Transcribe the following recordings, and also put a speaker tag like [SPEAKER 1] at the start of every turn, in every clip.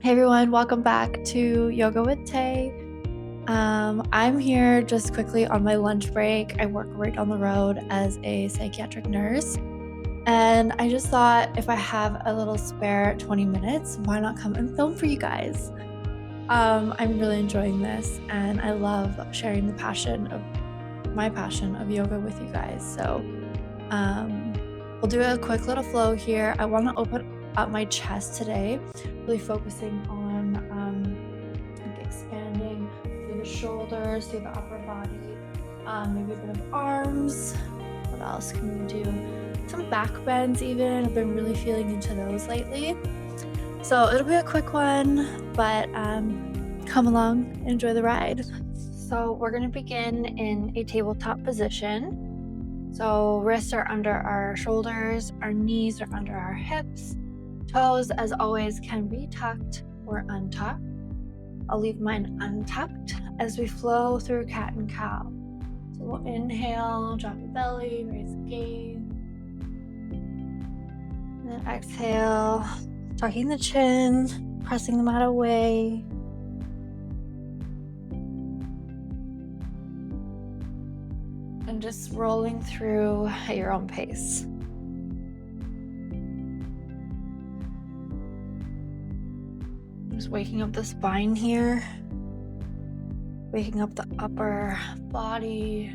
[SPEAKER 1] Hey everyone, welcome back to Yoga with Tay. I'm here just quickly on my lunch break. I work right on the road as a psychiatric nurse, and I just thought if I have a little spare 20 minutes, why not come and film for you guys? I'm really enjoying this, and I love sharing my passion of yoga with you guys. So, we'll do a quick little flow here. I want to open up my chest today, really focusing on like expanding through the shoulders, through the upper body, maybe a bit of arms. What else can we do? Some back bends even. I've been really feeling into those lately. So it'll be a quick one, but come along, enjoy the ride. So we're going to begin in a tabletop position. So wrists are under our shoulders, our knees are under our hips. Toes, as always, can be tucked or untucked. I'll leave mine untucked as we flow through cat and cow. So we'll inhale, drop the belly, raise the gaze. And then exhale, tucking the chin, pressing the mat away. And just rolling through at your own pace. Just waking up the spine here, waking up the upper body.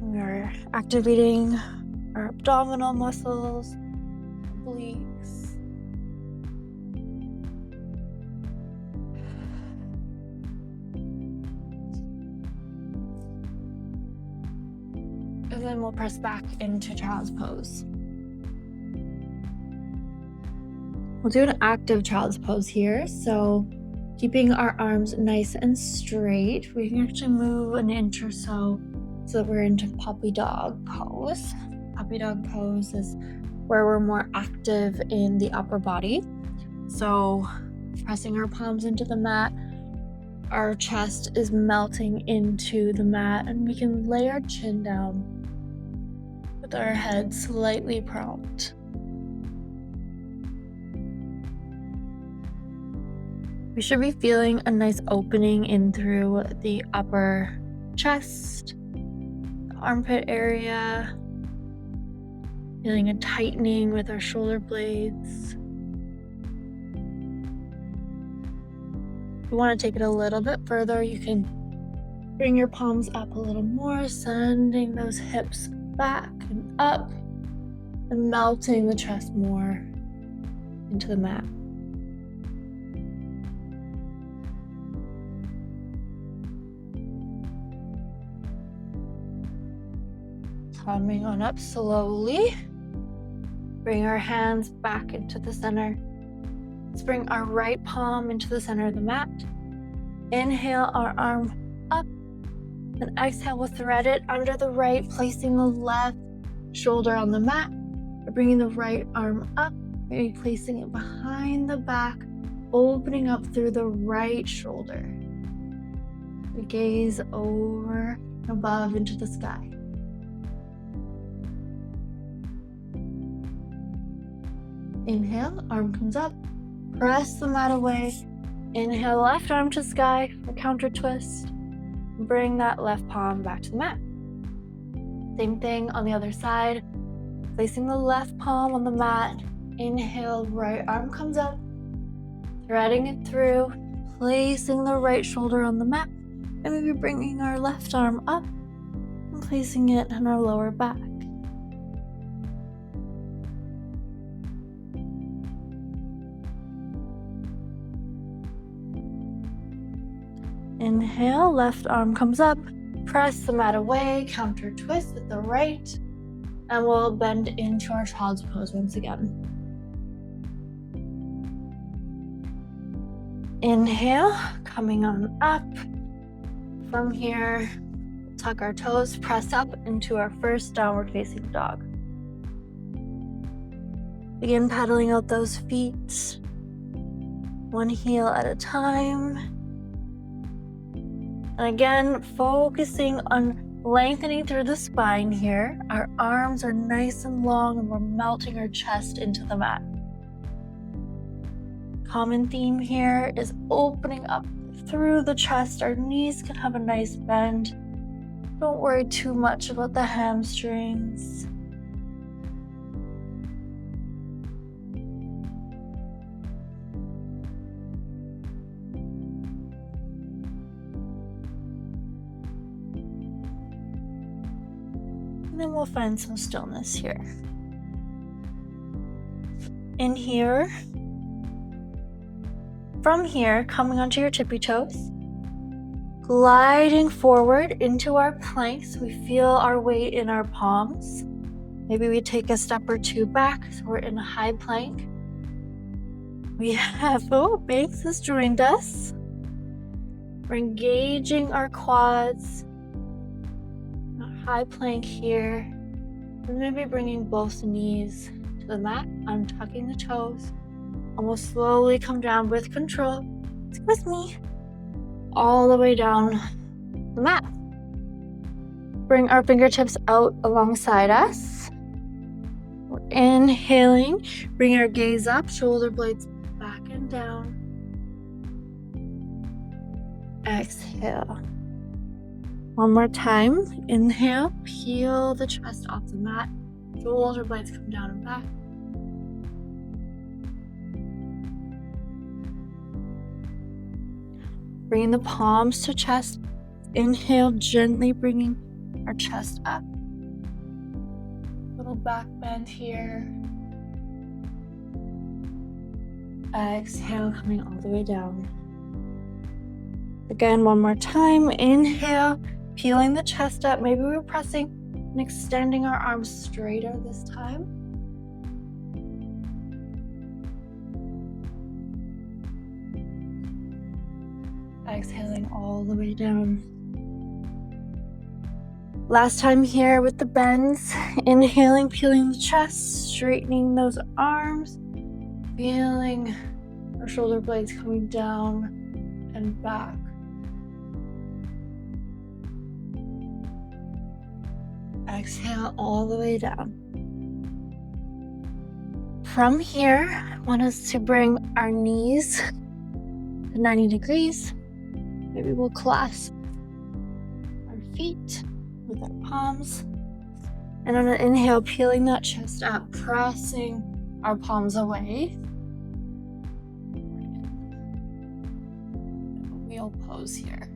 [SPEAKER 1] We are activating our abdominal muscles, obliques. And then we'll press back into child's pose. We'll do an active child's pose here. So keeping our arms nice and straight, we can actually move an inch or so that we're into puppy dog pose. Puppy dog pose is where we're more active in the upper body. So pressing our palms into the mat, our chest is melting into the mat, and we can lay our chin down with our head slightly propped. We should be feeling a nice opening in through the upper chest, the armpit area, feeling a tightening with our shoulder blades. If you want to take it a little bit further, you can bring your palms up a little more, sending those hips back and up, and melting the chest more into the mat. Coming on up slowly. Bring our hands back into the center. Let's bring our right palm into the center of the mat. Inhale our arm up. And exhale, we'll thread it under the right, placing the left shoulder on the mat. We're bringing the right arm up, maybe placing it behind the back, opening up through the right shoulder. We gaze over and above into the sky. Inhale, arm comes up, press the mat away. Inhale, left arm to sky for counter twist. Bring that left palm back to the mat. Same thing on the other side. Placing the left palm on the mat. Inhale, right arm comes up, threading it through, placing the right shoulder on the mat, and maybe bringing our left arm up and placing it on our lower back. Inhale, left arm comes up, press the mat away, counter twist with the right, and we'll bend into our child's pose once again. Inhale, coming on up. From here, tuck our toes, press up into our first downward facing dog. Begin pedaling out those feet, one heel at a time. And again, focusing on lengthening through the spine here. Our arms are nice and long and we're melting our chest into the mat. Common theme here is opening up through the chest. Our knees can have a nice bend. Don't worry too much about the hamstrings. And then we'll find some stillness here. In here, from here, coming onto your tippy toes, gliding forward into our planks. We feel our weight in our palms. Maybe we take a step or two back, so we're in a high plank. We have, Banks has joined us. We're engaging our quads. A high plank here. We're going to be bringing both knees to the mat, untucking the toes, and we'll slowly come down with control. Stick with me. All the way down the mat. Bring our fingertips out alongside us. We're inhaling. Bring our gaze up, shoulder blades back and down. Exhale. One more time. Inhale, peel the chest off the mat. Shoulder blades come down and back. Bringing the palms to chest. Inhale, gently bringing our chest up. Little back bend here. Exhale, coming all the way down. Again, one more time. Inhale, peeling the chest up. Maybe we're pressing and extending our arms straighter this time. Exhaling all the way down. Last time here with the bends. Inhaling, peeling the chest, straightening those arms, feeling our shoulder blades coming down and back. Exhale all the way down. From here, I want us to bring our knees to 90 degrees. Maybe we'll clasp our feet with our palms. And on an inhale, peeling that chest up, pressing our palms away. Wheel pose here.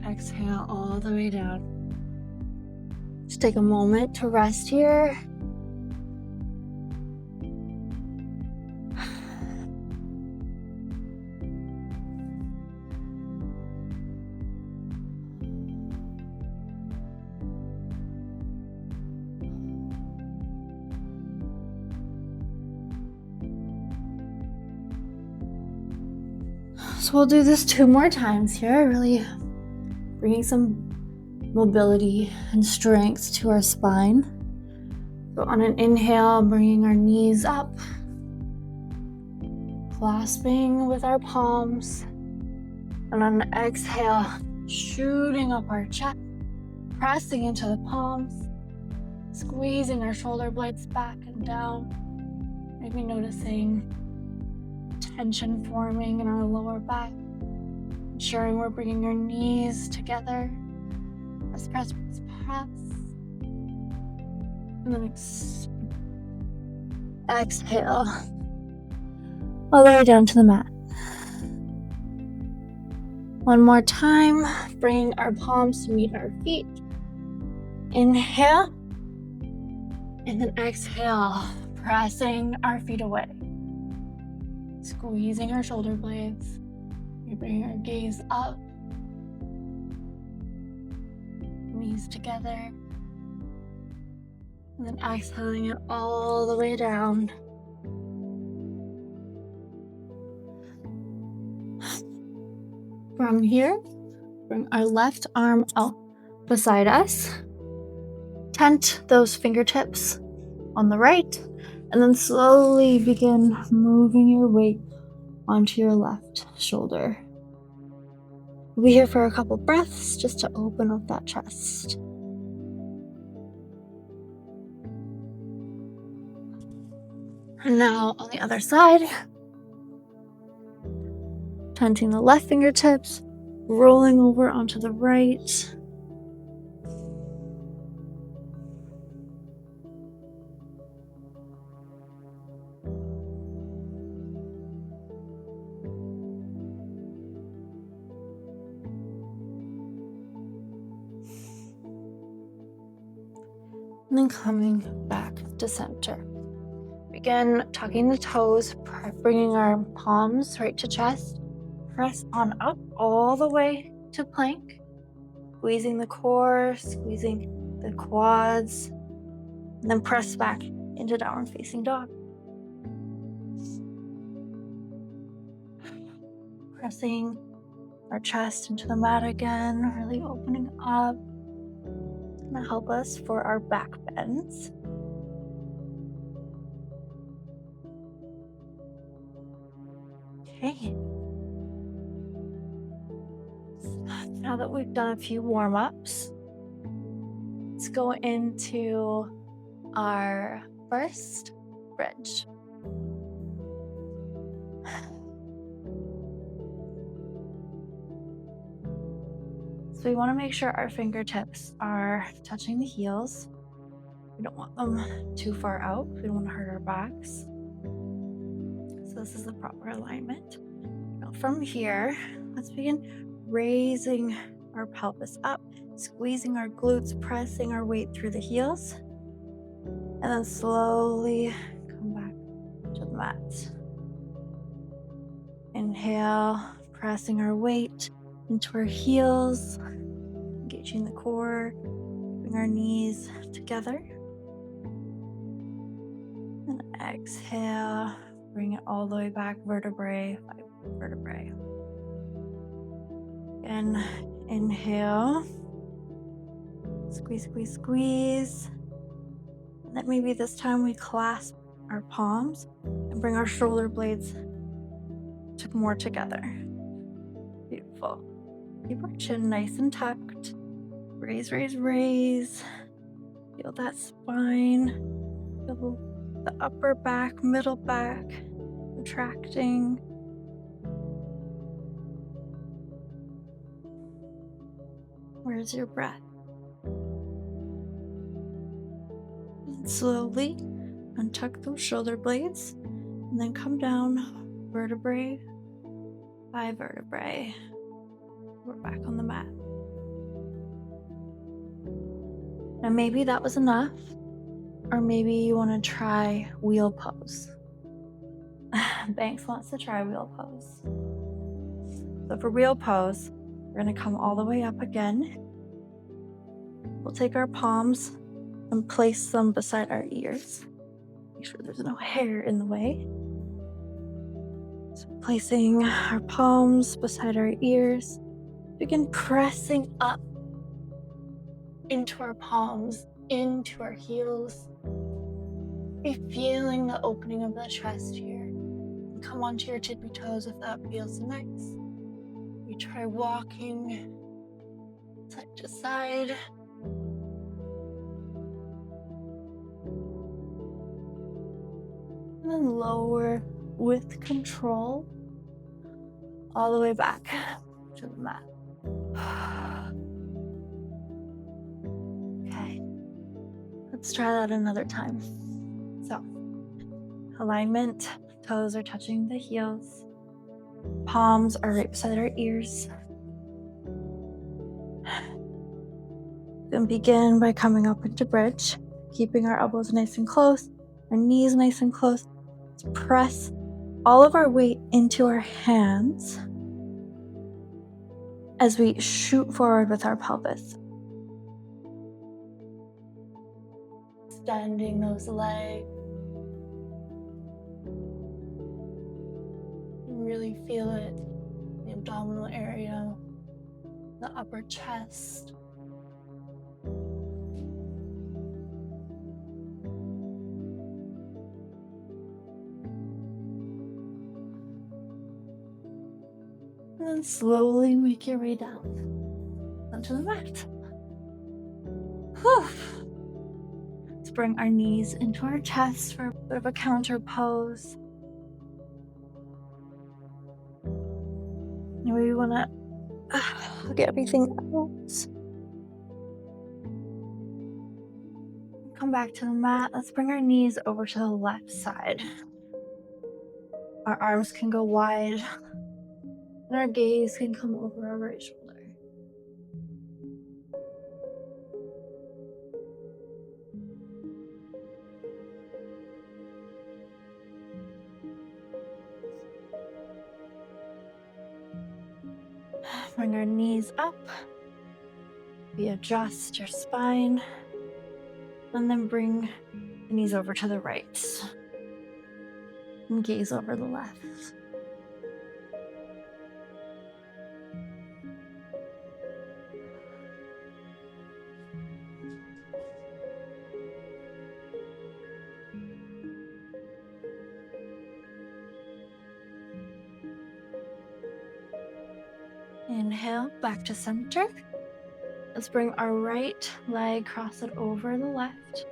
[SPEAKER 1] Exhale all the way down. Just take a moment to rest here. So we'll do this 2 more times here, really bringing some mobility and strength to our spine. So on an inhale, bringing our knees up, clasping with our palms. And on an exhale, shooting up our chest, pressing into the palms, squeezing our shoulder blades back and down. Maybe noticing tension forming in our lower back. Ensuring we're bringing our knees together. Press, press, press, press. And then exhale. All the way down to the mat. One more time. Bring our palms to meet our feet. Inhale. And then exhale. Pressing our feet away. Squeezing our shoulder blades. We bring our gaze up. Knees together. And then exhaling it all the way down. From here, bring our left arm out beside us. Tent those fingertips on the right. And then slowly begin moving your weight onto your left shoulder. We'll be here for a couple breaths just to open up that chest. And now on the other side, tenting the left fingertips, rolling over onto the right. And then coming back to center. Begin tucking the toes, bringing our palms right to chest. Press on up all the way to plank, squeezing the core, squeezing the quads, and then press back into downward facing dog. Pressing our chest into the mat again, really opening up. It's gonna help us for our back bends. Okay. Now that we've done a few warm-ups, let's go into our first bridge. So we want to make sure our fingertips are touching the heels. We don't want them too far out. We don't want to hurt our backs. So this is the proper alignment. Now from here, let's begin raising our pelvis up, squeezing our glutes, pressing our weight through the heels, and then slowly come back to the mat. Inhale, pressing our weight into our heels, engaging the core, bring our knees together. And exhale, bring it all the way back, vertebrae by vertebrae. And inhale, squeeze, squeeze, squeeze. And then maybe this time we clasp our palms and bring our shoulder blades more together. Beautiful. Keep our chin nice and tucked. Raise, raise, raise. Feel that spine. Feel the upper back, middle back contracting. Where's your breath? And slowly untuck those shoulder blades and then come down vertebrae by vertebrae. We're back on the mat. Now maybe that was enough, or maybe you want to try wheel pose. Banks wants to try wheel pose. So for wheel pose, we're going to come all the way up again. We'll take our palms and place them beside our ears. Make sure there's no hair in the way. So placing our palms beside our ears, begin pressing up into our palms, into our heels. Be feeling the opening of the chest here. And come onto your tippy toes if that feels nice. You try walking side to side. And then lower with control all the way back to the mat. Okay, let's try that another time. So, alignment, toes are touching the heels, palms are right beside our ears. Then begin by coming up into bridge, keeping our elbows nice and close, our knees nice and close. Let's press all of our weight into our hands as we shoot forward with our pelvis. Extending those legs. Really feel it in the abdominal area, the upper chest. And then slowly make your way down onto the mat. Whew. It's bring our knees into our chest for a bit of a counter pose. And we want to get everything out. Come back to the mat. Let's bring our knees over to the left side. Our arms can go wide, and our gaze can come over our right shoulder. Bring our knees up. We adjust your spine, and then bring the knees over to the right. And gaze over the left. Inhale, back to center. Let's bring our right leg, cross it over the left.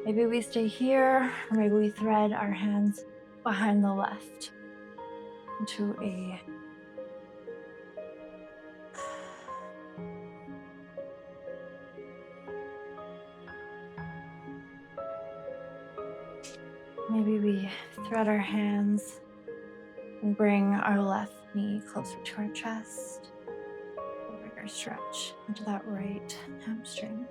[SPEAKER 1] Maybe we stay here, or maybe we thread our hands behind the left into a maybe we thread our hands and bring our left knee closer to our chest. Bring our stretch into that right hamstring.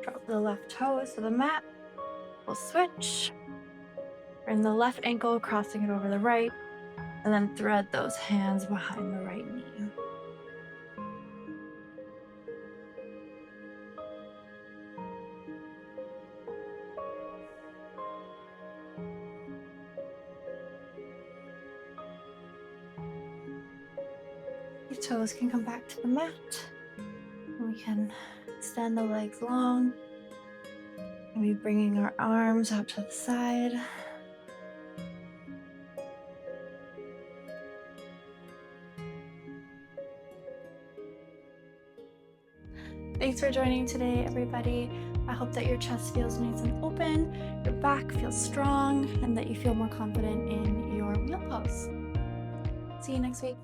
[SPEAKER 1] Drop the left toes to the mat. We'll switch. Bring the left ankle, crossing it over the right, and then thread those hands behind the right knee. Your toes can come back to the mat. And we can extend the legs long. Maybe bringing our arms out to the side. Thanks for joining today, everybody. I hope that your chest feels nice and open, your back feels strong, and that you feel more confident in your wheel pose. See you next week.